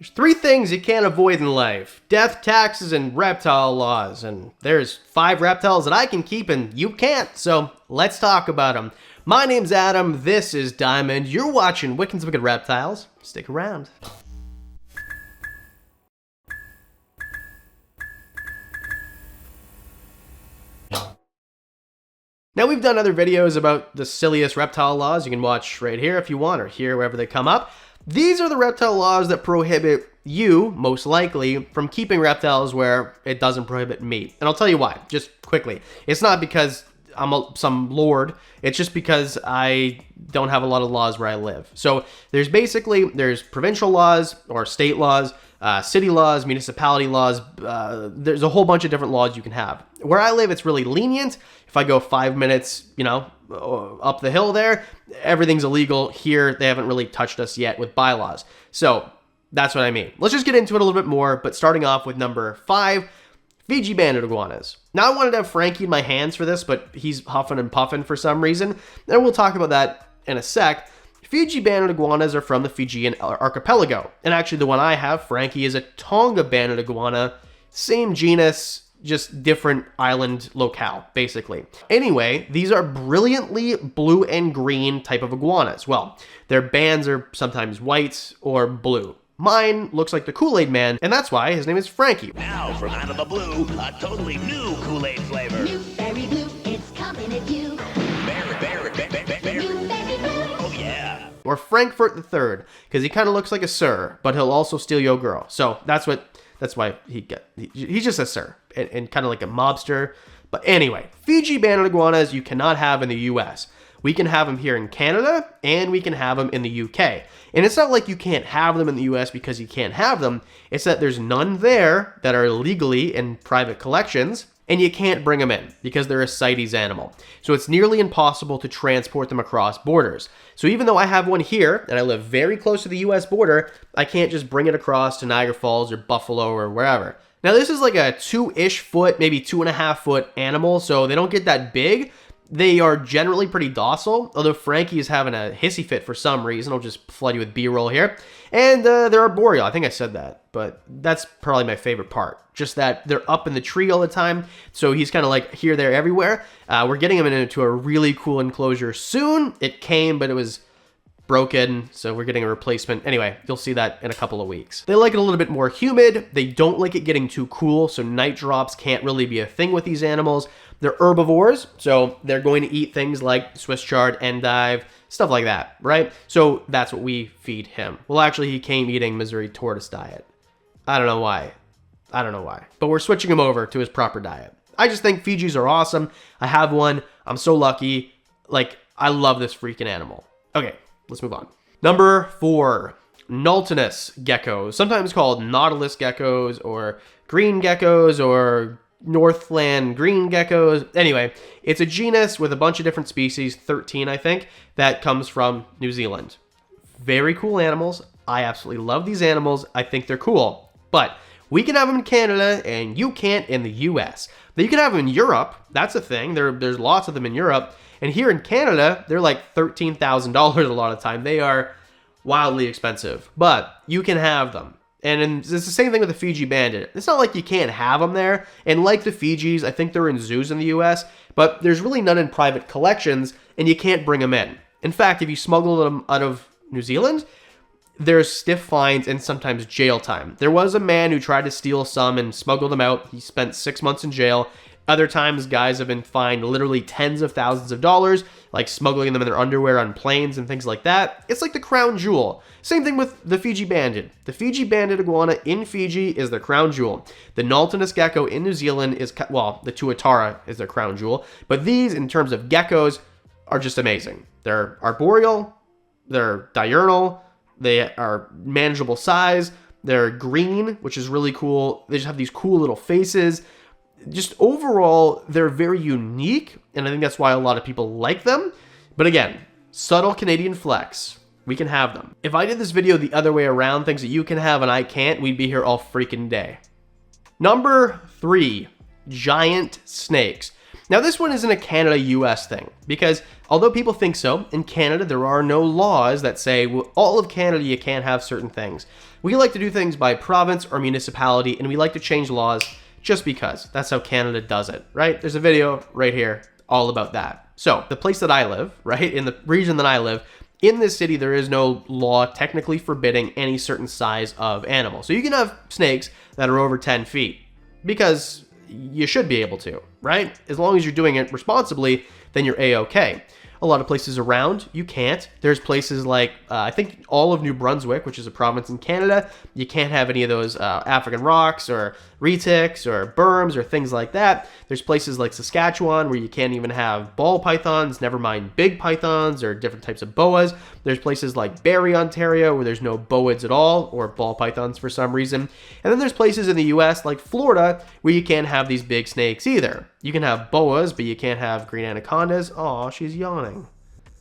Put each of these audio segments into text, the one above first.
There's 3 things you can't avoid in life: death, taxes, and reptile laws. And there's 5 reptiles that I can keep and you can't, so let's talk about them. My name's Adam, this is Diamond, you're watching Wickens Wicked Reptiles. Stick around. Now, we've done other videos about the silliest reptile laws. You can watch right here if you want, or here wherever they come up. These are the reptile laws that prohibit you, most likely, from keeping reptiles where it doesn't prohibit me. And I'll tell you why, just quickly. It's not because I'm some lord, it's just because I don't have a lot of laws where I live. So there's provincial laws or state laws, city laws, municipality laws. There's a whole bunch of different laws you can have. Where I live, it's really lenient. If I go 5 minutes, up the hill there, everything's illegal. Here, they haven't really touched us yet with bylaws. So that's what I mean. Let's just get into it a little bit more, but starting off with number 5, Fiji banded iguanas. Now, I wanted to have Frankie in my hands for this, but he's huffing and puffing for some reason, and we'll talk about that in a sec. Fiji banded iguanas are from the Fijian archipelago, and actually the one I have, Frankie, is a Tonga banded iguana, same genus, just different island locale, basically. Anyway, these are brilliantly blue and green type of iguanas. Well, their bands are sometimes white or blue. Mine looks like the Kool-Aid Man, and that's why his name is Frankie. Now, from out of the blue, a totally new Kool-Aid flavor. New berry blue, it's coming at you. Berry New berry blue. Oh yeah. Or Frankfurt the Third, because he kind of looks like a sir, but he'll also steal your girl. So that's why he's just a sir and kind of like a mobster. But anyway, Fiji banded iguanas you cannot have in the US. We can have them here in Canada, and we can have them in the UK. And it's not like you can't have them in the US because you can't have them. It's that there's none there that are legally in private collections, and you can't bring them in because they're a CITES animal. So it's nearly impossible to transport them across borders. So even though I have one here, and I live very close to the US border, I can't just bring it across to Niagara Falls or Buffalo or wherever. Now, this is like a 2-ish foot, maybe 2.5 foot animal, so they don't get that big. They are generally pretty docile, although Frankie is having a hissy fit for some reason. I'll just flood you with B-roll here. And they're arboreal. I think I said that, but that's probably my favorite part. Just that they're up in the tree all the time, so he's kind of like here, there, everywhere. We're getting him into a really cool enclosure soon. It came, but it was broken, so we're getting a replacement. Anyway, you'll see that in a couple of weeks. They like it a little bit more humid. They don't like it getting too cool, so night drops can't really be a thing with these animals. They're herbivores, so they're going to eat things like Swiss chard, endive, stuff like that, right? So that's what we feed him. Well, actually, he came eating Missouri tortoise diet. I don't know why, but we're switching him over to his proper diet. I just think Fijis are awesome. I have one. I'm so lucky. Like, I love this freaking animal. Okay, let's move on. Number 4, Naultinus geckos, sometimes called Nautilus geckos or green geckos or Northland green geckos. Anyway, it's a genus with a bunch of different species, 13 I think, that comes from New Zealand. Very cool animals. I absolutely love these animals. I think they're cool. But we can have them in Canada and you can't in the US. But you can have them in Europe. That's a thing. There's lots of them in Europe. And here in Canada, they're like $13,000 a lot of the time. They are wildly expensive, but you can have them. And it's the same thing with the Fiji banded. It's not like you can't have them there. And like the Fijis, I think they're in zoos in the US, but there's really none in private collections, and you can't bring them in. In fact, if you smuggle them out of New Zealand, there's stiff fines and sometimes jail time. There was a man who tried to steal some and smuggle them out. He spent 6 months in jail. Other times, guys have been fined literally tens of thousands of dollars, like smuggling them in their underwear on planes and things like that. It's like the crown jewel. Same thing with the Fiji banded. The Fiji banded iguana in Fiji is their crown jewel. The Naultinus gecko in New Zealand is, well, the tuatara is their crown jewel. But these, in terms of geckos, are just amazing. They're arboreal, they're diurnal, they are manageable size, they're green, which is really cool. They just have these cool little faces. Just overall, they're very unique, and I think that's why a lot of people like them. But again, subtle Canadian flex. We can have them. If I did this video the other way around, things that you can have and I can't, we'd be here all freaking day. Number 3, giant snakes. Now, this one isn't a Canada-US thing, because although people think so, in Canada there are no laws that say, well, all of Canada you can't have certain things. We like to do things by province or municipality, and we like to change laws just because. That's how Canada does it, right? There's a video right here all about that. So, the place that I live, right, in the region that I live, in this city, there is no law technically forbidding any certain size of animal. So you can have snakes that are over 10 feet because you should be able to, right? As long as you're doing it responsibly, then you're A-okay. A lot of places around, you can't. There's places like, I think all of New Brunswick, which is a province in Canada, you can't have any of those African rocks or retics or berms or things like that. There's places like Saskatchewan where you can't even have ball pythons, never mind big pythons or different types of boas. There's places like Barrie, Ontario, where there's no boids at all, or ball pythons for some reason. And then there's places in the US like Florida where you can't have these big snakes either. You can have boas, but you can't have green anacondas. Aw, she's yawning.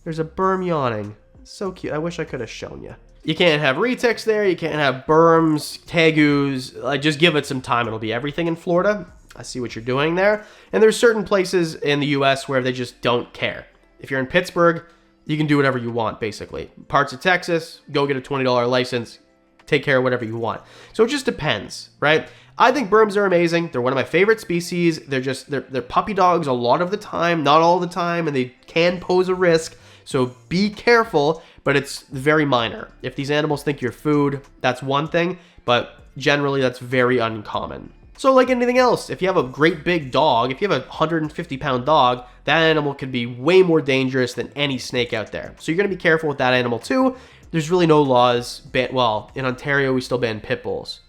There's a berm yawning. So cute. I wish I could have shown you. You can't have retics there. You can't have berms, tegus. Just give it some time. It'll be everything in Florida. I see what you're doing there. And there's certain places in the US where they just don't care. If you're in Pittsburgh, you can do whatever you want, basically. Parts of Texas, go get a $20 license. Take care of whatever you want. So it just depends, right? I think berms are amazing. They're one of my favorite species. They're puppy dogs a lot of the time, not all the time, and they can pose a risk. So be careful, but it's very minor. If these animals think you're food, that's one thing, but generally that's very uncommon. So like anything else, if you have a great big dog, if you have a 150-pound dog, that animal could be way more dangerous than any snake out there. So you're going to be careful with that animal too. There's really no laws. Well, in Ontario, we still ban pit bulls.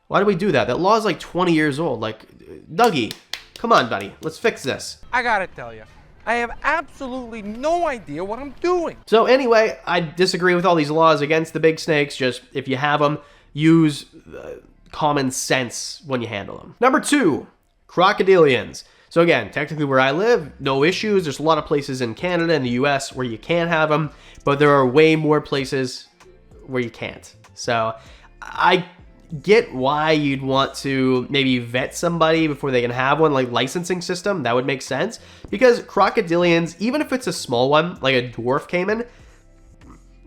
Why do we do that? That law is like 20 years old. Like, Dougie, come on, buddy. Let's fix this. I gotta tell you, I have absolutely no idea what I'm doing. So anyway, I disagree with all these laws against the big snakes. Just, if you have them, use common sense when you handle them. Number 2, crocodilians. So again, technically where I live, no issues. There's a lot of places in Canada and the US where you can have them, but there are way more places where you can't. So I get why you'd want to maybe vet somebody before they can have one, like licensing system. That would make sense, because crocodilians, even if it's a small one, like a dwarf caiman,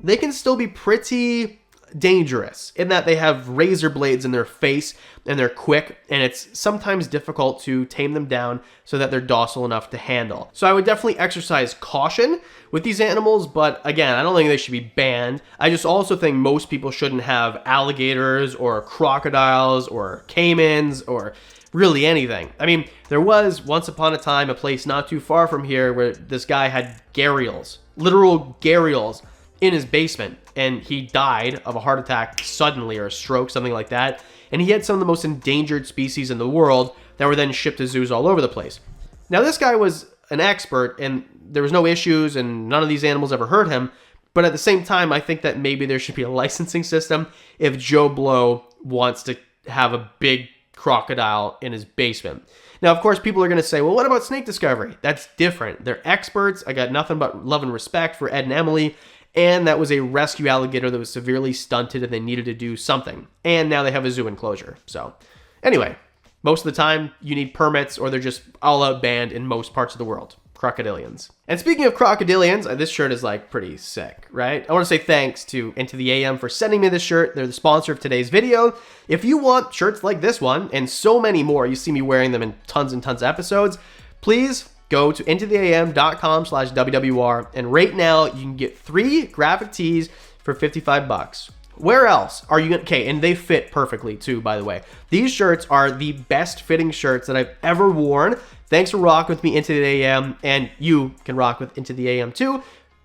they can still be pretty dangerous in that they have razor blades in their face and they're quick, and it's sometimes difficult to tame them down so that they're docile enough to handle. So I would definitely exercise caution with these animals, but again, I don't think they should be banned. I just also think most people shouldn't have alligators or crocodiles or caimans or really anything. I mean, there was once upon a time a place not too far from here where this guy had gharials, literal gharials, in his basement, and he died of a heart attack suddenly, or a stroke, something like that. And he had some of the most endangered species in the world that were then shipped to zoos all over the place. Now, this guy was an expert, and there was no issues, and none of these animals ever hurt him. But at the same time, I think that maybe there should be a licensing system if Joe Blow wants to have a big crocodile in his basement. Now, of course, people are going to say, well, what about snake discovery? That's different. They're experts. I got nothing but love and respect for Ed and Emily. And that was a rescue alligator that was severely stunted and they needed to do something. And now they have a zoo enclosure. So anyway, most of the time you need permits, or they're just all out banned in most parts of the world. Crocodilians. And speaking of crocodilians, this shirt is like pretty sick, right? I want to say thanks to Into the AM for sending me this shirt. They're the sponsor of today's video. If you want shirts like this one and so many more, you see me wearing them in tons and tons of episodes, please go to intotheam.com/WWR, and right now you can get 3 graphic tees for $55. Where else are you gonna? Okay, and they fit perfectly too, by the way. These shirts are the best fitting shirts that I've ever worn. Thanks for rocking with me, Into the AM, and you can rock with Into the AM too.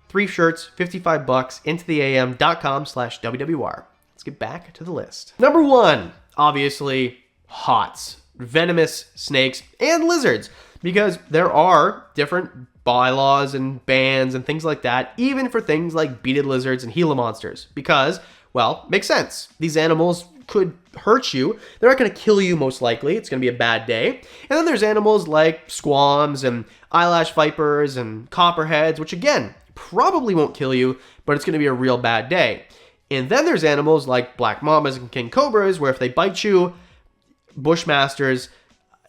3 shirts, $55, intotheam.com/WWR. Let's get back to the list. Number 1, obviously, HOTS, venomous snakes, and lizards. Because there are different bylaws and bans and things like that, even for things like beaded lizards and Gila monsters. Because, well, makes sense. These animals could hurt you. They're not going to kill you, most likely. It's going to be a bad day. And then there's animals like squams and eyelash vipers and copperheads, which again, probably won't kill you, but it's going to be a real bad day. And then there's animals like black mamas and king cobras, where if they bite you, bushmasters,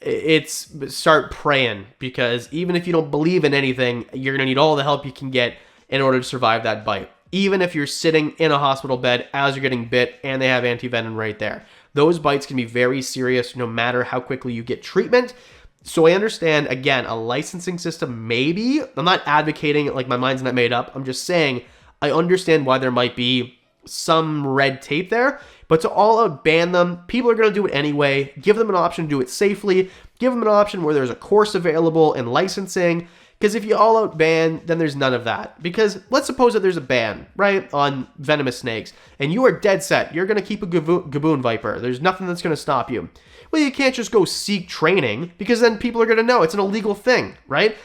it's start praying, because even if you don't believe in anything, you're going to need all the help you can get in order to survive that bite. Even if you're sitting in a hospital bed as you're getting bit and they have antivenom right there. Those bites can be very serious no matter how quickly you get treatment. So I understand, again, a licensing system maybe. I'm not advocating like my mind's not made up. I'm just saying I understand why there might be some red tape there. But to all out ban them, people are going to do it anyway. Give them an option to do it safely. Give them an option where there's a course available and licensing. Because if you all out ban, then there's none of that. Because let's suppose that there's a ban, right, on venomous snakes, and you are dead set. You're going to keep a gaboon viper. There's nothing that's going to stop you. Well, you can't just go seek training, because then people are going to know it's an illegal thing, right?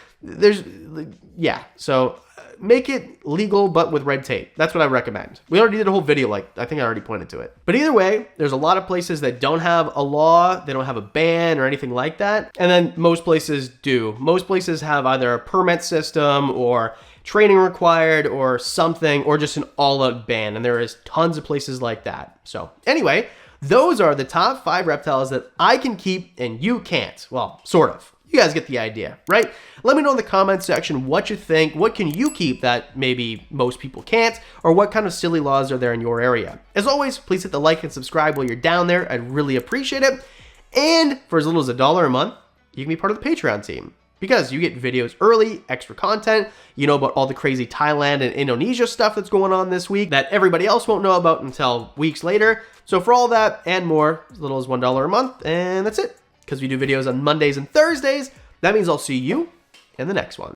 So make it legal, but with red tape. That's what I recommend. We already did a whole video, I think I already pointed to it. But either way, there's a lot of places that don't have a law, they don't have a ban or anything like that. And then most places do. Most places have either a permit system or training required or something, or just an all-out ban. And there is tons of places like that. So anyway, those are the top 5 reptiles that I can keep and you can't. Well, sort of. You guys get the idea, right? Let me know in the comments section what you think. What can you keep that maybe most people can't? Or what kind of silly laws are there in your area? As always, please hit the like and subscribe while you're down there. I'd really appreciate it. And for as little as $1 a month, you can be part of the Patreon team, because you get videos early, extra content. You know about all the crazy Thailand and Indonesia stuff that's going on this week that everybody else won't know about until weeks later. So for all that and more, as little as $1 a month, and that's it. Because we do videos on Mondays and Thursdays, that means I'll see you in the next one.